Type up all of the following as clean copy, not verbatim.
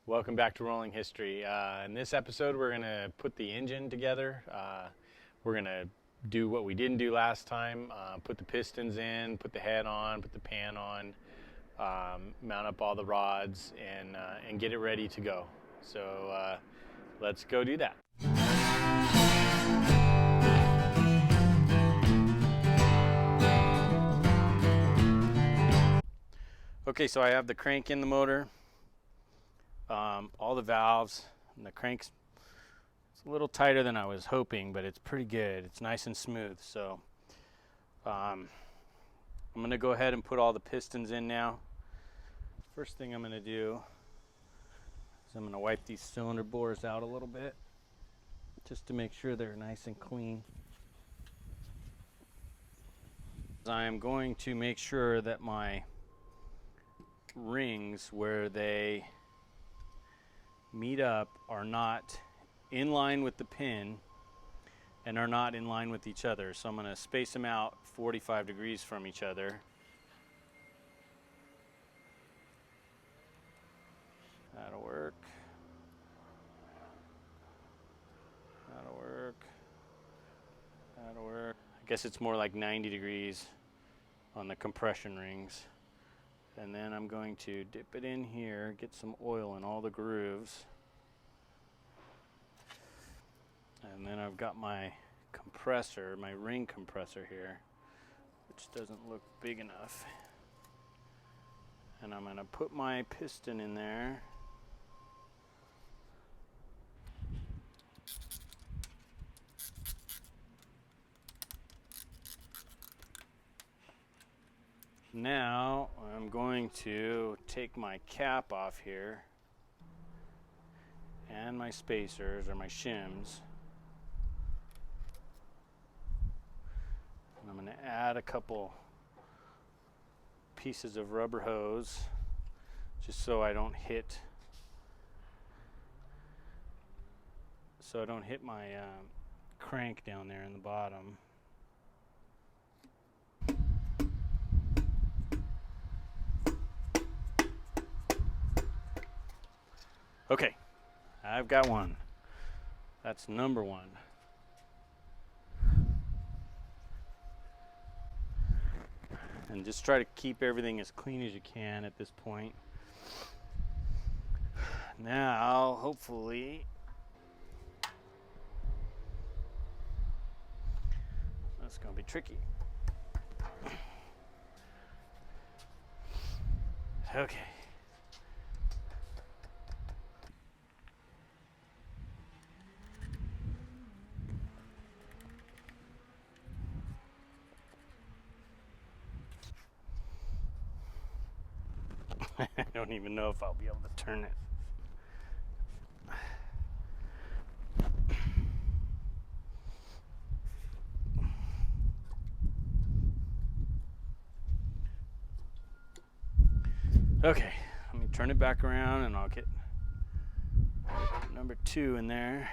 Welcome back to Rolling History. In this episode, we're going to put the engine together. We're going to do what we didn't do last time, put the pistons in, put the head on, put the pan on, mount up all the rods, and get it ready to go. So let's go do that. Okay, so I have the crank in the motor. All the valves, and the crank's it's a little tighter than I was hoping, but it's pretty good. It's nice and smooth. So I'm going to go ahead and put all the pistons in now. First thing I'm going to do is I'm going to wipe these cylinder bores out a little bit just to make sure they're nice and clean. I am going to make sure that my rings where they meet up are not in line with the pin and are not in line with each other. So I'm going to space them out 45 degrees from each other. That'll work. That'll work. That'll work. I guess it's more like 90 degrees on the compression rings. And then I'm going to dip it in here, get some oil in all the grooves. And then I've got my compressor, my ring compressor here, which doesn't look big enough. And I'm going to put my piston in there. Now I'm going to take my cap off here and my spacers or my shims. And I'm going to add a couple pieces of rubber hose just so I don't hit my crank down there in the bottom. Okay, I've got one. That's number one. And just try to keep everything as clean as you can at this point. Now, hopefully, that's going to be tricky. Okay. I don't even know if I'll be able to turn it. Okay, let me turn it back around and I'll get number 2 in there.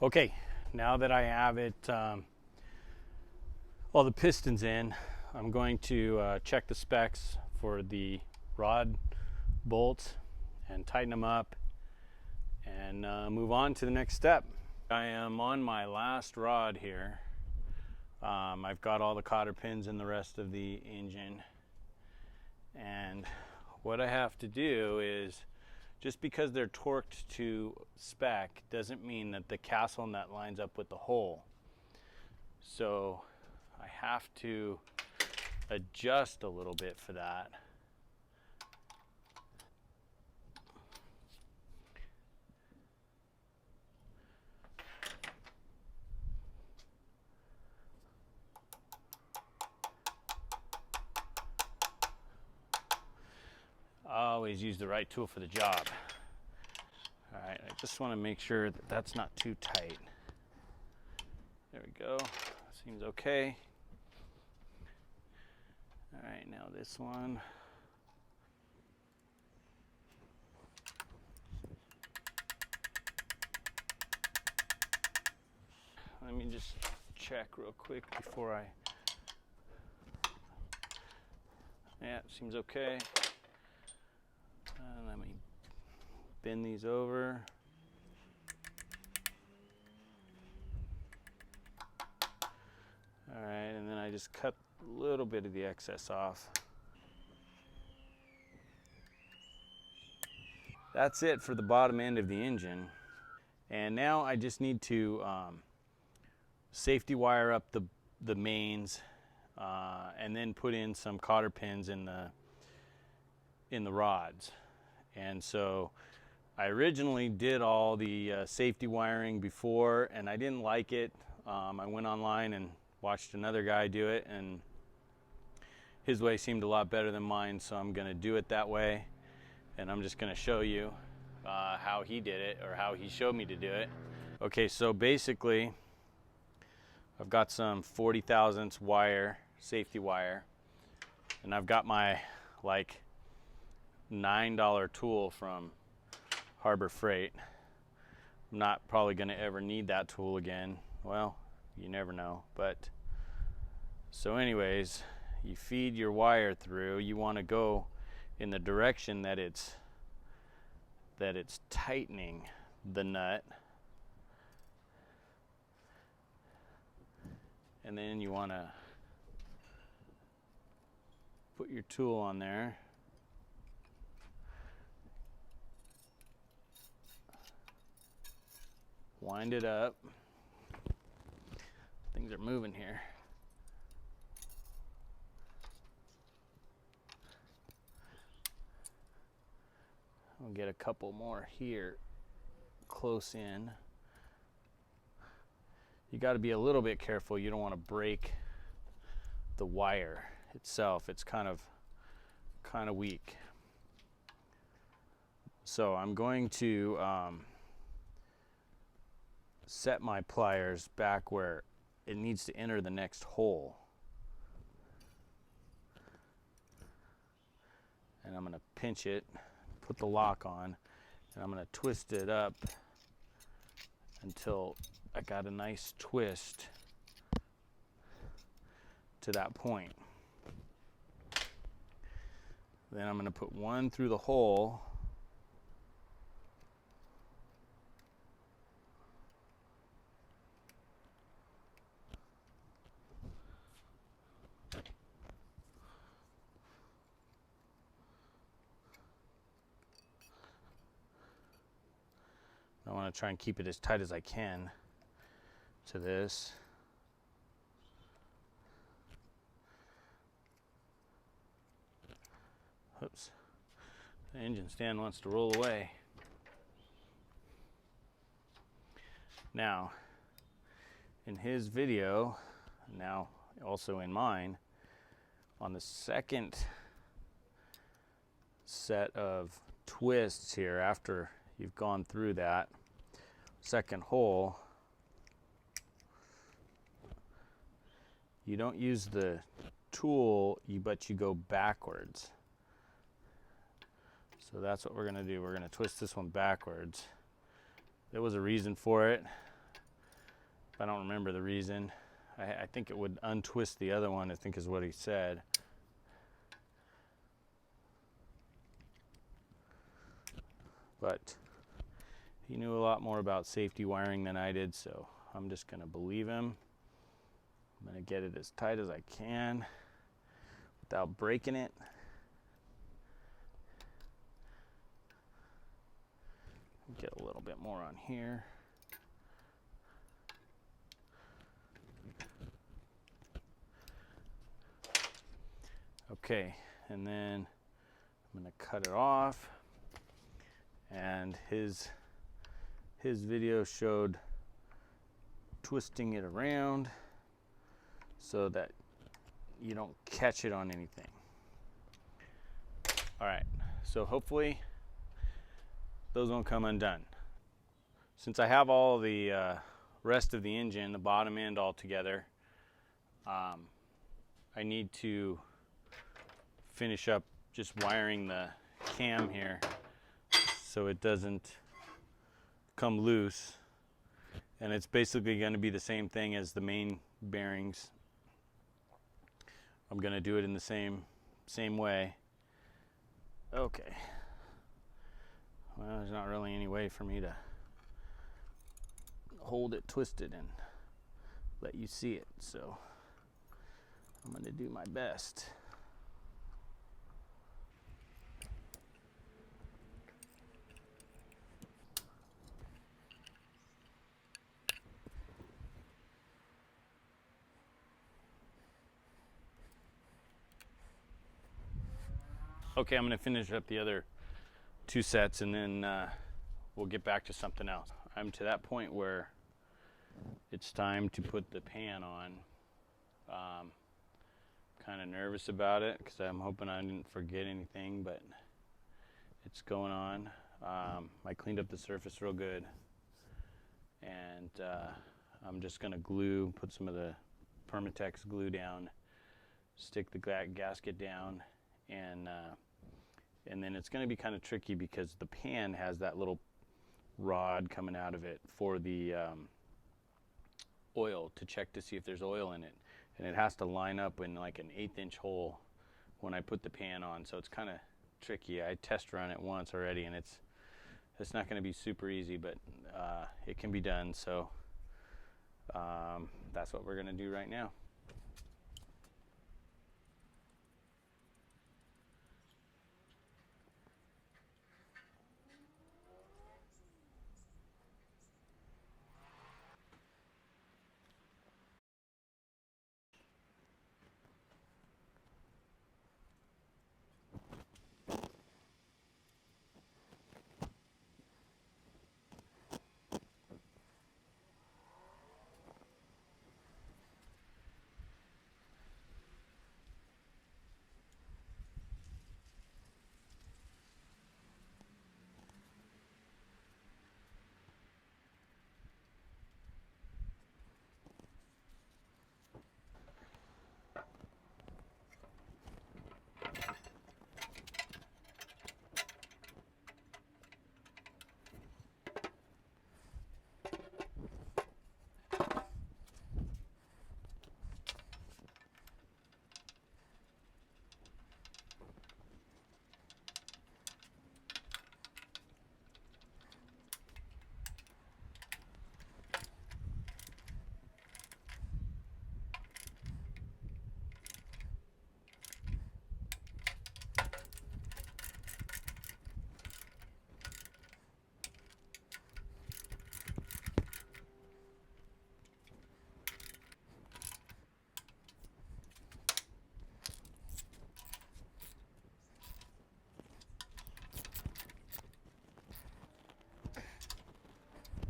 Okay, now that I have it, all the pistons in, I'm going to check the specs for the rod bolts and tighten them up and move on to the next step. I am on my last rod here. I've got all the cotter pins and the rest of the engine. And what I have to do is, just because they're torqued to spec doesn't mean that the castle nut lines up with the hole. So I have to adjust a little bit for that. I always use the right tool for the job. Just want to make sure that that's not too tight. There we go. Seems okay. All right, now this one. Let me just check real quick before I. Yeah, seems okay. Let me bend these over. All right, and then I just cut a little bit of the excess off. That's it for the bottom end of the engine. And now I just need to safety wire up the mains and then put in some cotter pins in the rods. And so I originally did all the safety wiring before, and I didn't like it. I went online and watched another guy do it, and his way seemed a lot better than mine, so I'm going to do it that way, and I'm just going to show you how he did it, or how he showed me to do it. Okay, so basically I've got some 40 thousandths wire, safety wire, and I've got my like $9 tool from Harbor Freight. I'm not probably going to ever need that tool again. Well, you never know. But so anyways, you feed your wire through. You want to go in the direction that it's tightening the nut, and then you want to put your tool on there. Wind it up. Things are moving here. I'll get a couple more here close in. You got to be a little bit careful. You don't want to break the wire itself. It's kind of weak. So I'm going to set my pliers back where it needs to enter the next hole. And I'm going to pinch it, put the lock on, and I'm going to twist it up until I got a nice twist to that point. Then I'm going to put one through the hole. I want to try and keep it as tight as I can to this. Oops, the engine stand wants to roll away. Now, in his video, now also in mine, on the second set of twists here, after you've gone through that second hole, you don't use the tool, but you go backwards. So that's what we're going to do. We're going to twist this one backwards. There was a reason for it. I don't remember the reason. I think it would untwist the other one, I think is what he said. But he knew a lot more about safety wiring than I did, so I'm just going to believe him. I'm going to get it as tight as I can without breaking it. Get a little bit more on here. Okay, and then I'm going to cut it off. And his video showed twisting it around so that you don't catch it on anything. All right, so hopefully those won't come undone. since I have all the rest of the engine, the bottom end all together, I need to finish up just wiring the cam here so it doesn't come loose. And it's basically going to be the same thing as the main bearings. I'm going to do it in the same way. Okay. Well, there's not really any way for me to hold it twisted and let you see it, so I'm going to do my best. Okay, I'm going to finish up the other 2 sets and then we'll get back to something else. I'm to that point where it's time to put the pan on. Kind of nervous about it because I'm hoping I didn't forget anything, but it's going on. I cleaned up the surface real good, and I'm just going to put some of the Permatex glue down, stick the gasket down, and then it's going to be kind of tricky because the pan has that little rod coming out of it for the oil, to check to see if there's oil in it, and it has to line up in like an 1/8 inch hole when I put the pan on, so it's kind of tricky. I test run it once already, and it's not going to be super easy, but it can be done, so that's what we're going to do right now.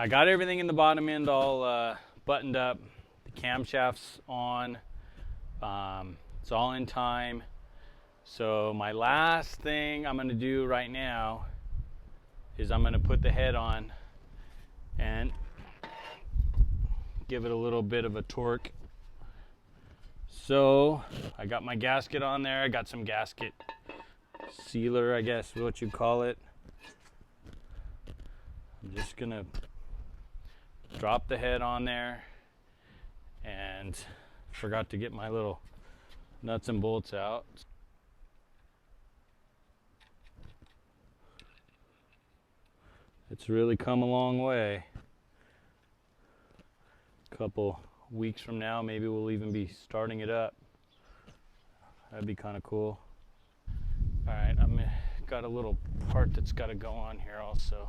I got everything in the bottom end all buttoned up. The camshaft's on. It's all in time. So my last thing I'm going to do right now is I'm going to put the head on and give it a little bit of a torque. So I got my gasket on there. I got some gasket sealer, I guess is what you call it. I'm just going to drop the head on there, and forgot to get my little nuts and bolts out. It's really come a long way. A couple weeks from now, maybe we'll even be starting it up. That'd be kind of cool. All right, I've got a little part that's got to go on here also.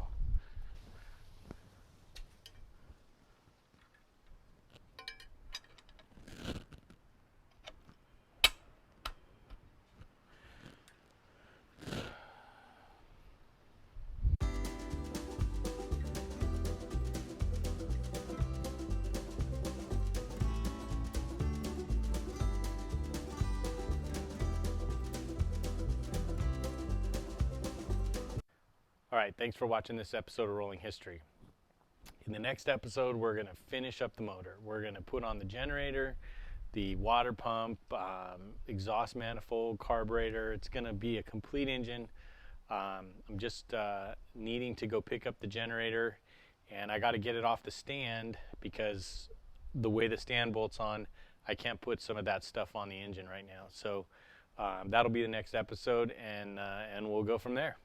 All right, thanks for watching this episode of Rolling History. In the next episode, we're going to finish up the motor. We're going to put on the generator, the water pump, exhaust manifold, carburetor. It's going to be a complete engine. I'm just needing to go pick up the generator, and I got to get it off the stand because the way the stand bolts on, I can't put some of that stuff on the engine right now. So that'll be the next episode, and we'll go from there.